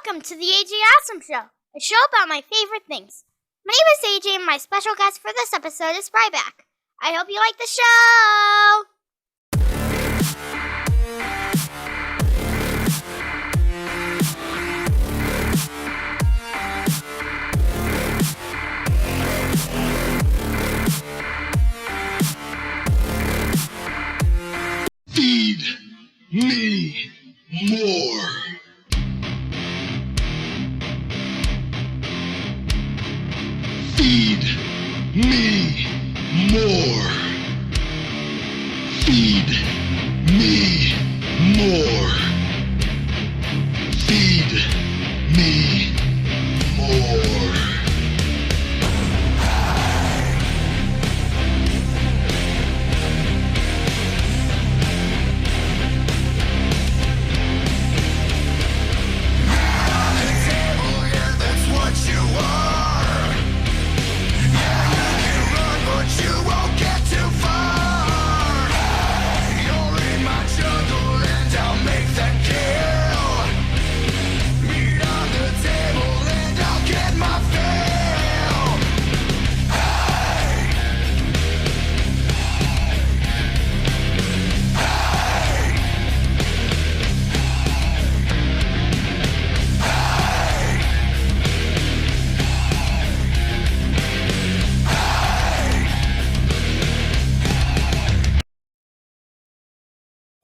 Welcome to the AJ Awesome Show, a show about my favorite things. My name is AJ and my special guest for this episode is Ryback. I hope you like the show! Feed me more. Feed me more. Feed me more. Feed me more.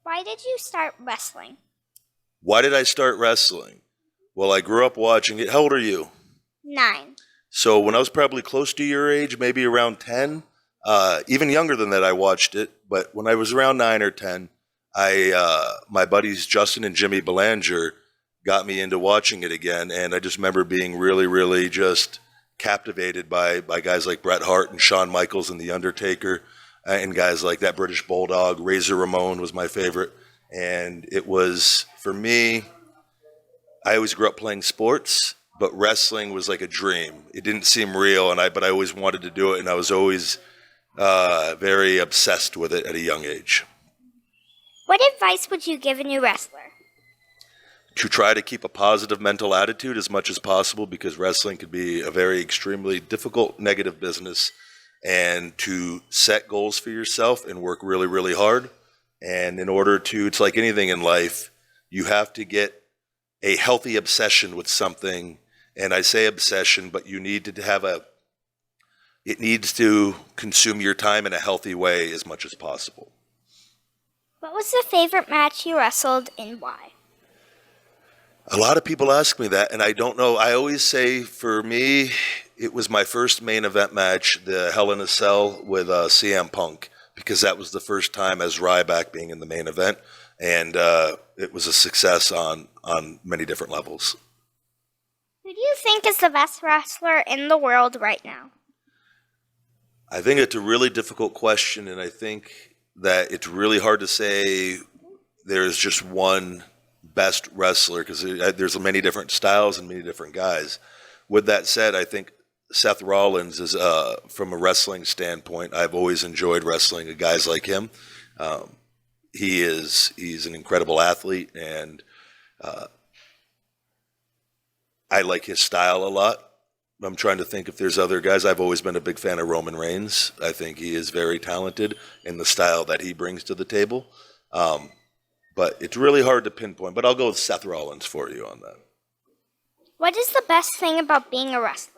Why did you start wrestling? Why did I start wrestling? Well, I grew up watching it. How old are you? 9. So when I was probably close to your age, maybe around 10, even younger than that, I watched it. But when I was around 9 or 10, my buddies Johnston and Jimmy Belanger got me into watching it again. And I just remember being really, really just captivated by guys like Bret Hart and Shawn Michaels and The Undertaker. And guys like that British Bulldog, Razor Ramon was my favorite. And it was, for me, I always grew up playing sports, but wrestling was like a dream. It didn't seem real, but I always wanted to do it, and I was always very obsessed with it at a young age. What advice would you give a new wrestler? To try to keep a positive mental attitude as much as possible, because wrestling could be a very extremely difficult, negative business. And to set goals for yourself and work really, really hard. And in order to, it's like anything in life, you have to get a healthy obsession with something. And I say obsession, but you need to have it needs to consume your time in a healthy way as much as possible. What was the favorite match you wrestled and why? A lot of people ask me that, and I don't know. I always say, for me, it was my first main event match, the Hell in a Cell with CM Punk, because that was the first time as Ryback being in the main event, and it was a success on many different levels. Who do you think is the best wrestler in the world right now? I think it's a really difficult question, and I think that it's really hard to say there's just one best wrestler, because there's many different styles and many different guys. With that said, I think Seth Rollins is, from a wrestling standpoint, I've always enjoyed wrestling guys like him. He's an incredible athlete, and I like his style a lot. I'm trying to think if there's other guys. I've always been a big fan of Roman Reigns. I think he is very talented in the style that he brings to the table. But it's really hard to pinpoint. But I'll go with Seth Rollins for you on that. What is the best thing about being a wrestler?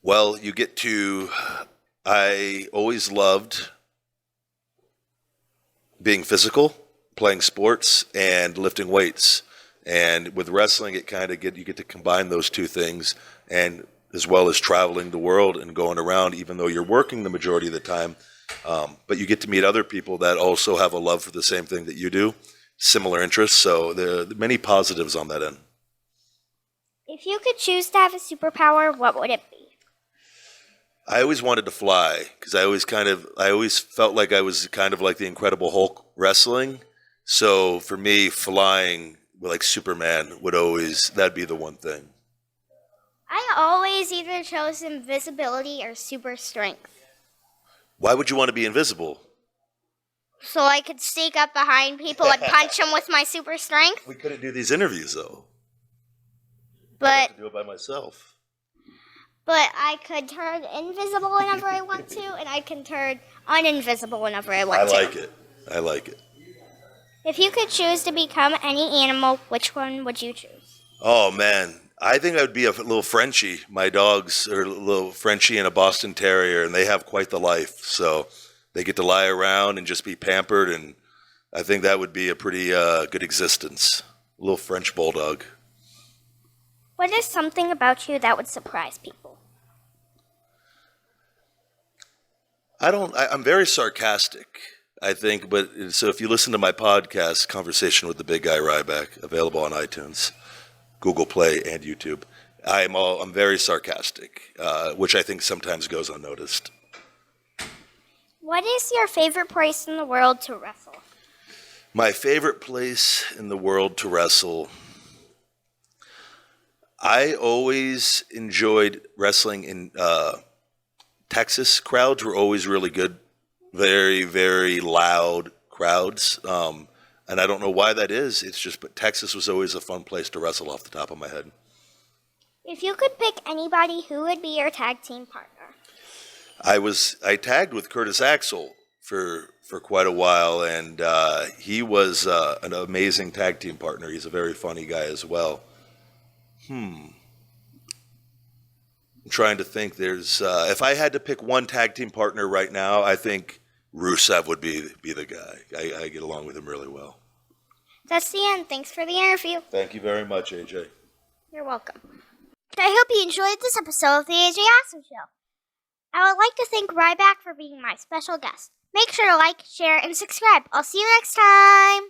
Well, I always loved being physical, playing sports, and lifting weights. And with wrestling, you get to combine those two things, and as well as traveling the world and going around, even though you're working the majority of the time. But you get to meet other people that also have a love for the same thing that you do, similar interests. So there are many positives on that end. If you could choose to have a superpower, what would it be? I always wanted to fly, because I always felt like I was kind of like the Incredible Hulk wrestling. So for me, flying like Superman that'd be the one thing. I always either chose invisibility or super strength. Why would you want to be invisible? So I could sneak up behind people and punch them with my super strength? We couldn't do these interviews, though. But I have to do it by myself. But I could turn invisible whenever I want to, and I can turn uninvisible whenever I want to. I like it. If you could choose to become any animal, which one would you choose? Oh, man. I think I would be a little Frenchie. My dogs are a little Frenchie and a Boston Terrier, and they have quite the life. So they get to lie around and just be pampered, and I think that would be a pretty good existence. A little French bulldog. What is something about you that would surprise people? I'm very sarcastic, I think, but so if you listen to my podcast, Conversation with the Big Guy Ryback, available on iTunes, Google Play, and YouTube, I'm very sarcastic, which I think sometimes goes unnoticed. What is your favorite place in the world to wrestle? My favorite place in the world to wrestle, I always enjoyed wrestling in Texas. Crowds were always really good, very, very loud crowds. And I don't know why that is. It's just, but Texas was always a fun place to wrestle off the top of my head. If you could pick anybody, who would be your tag team partner? I tagged with Curtis Axel for quite a while, and he was an amazing tag team partner. He's a very funny guy as well. I'm trying to think. There's if I had to pick one tag team partner right now, I think Rusev would be the guy. I get along with him really well. That's the end. Thanks for the interview. Thank you very much, AJ. You're welcome. I hope you enjoyed this episode of the AJ Awesome Show. I would like to thank Ryback for being my special guest. Make sure to like, share, and subscribe. I'll see you next time.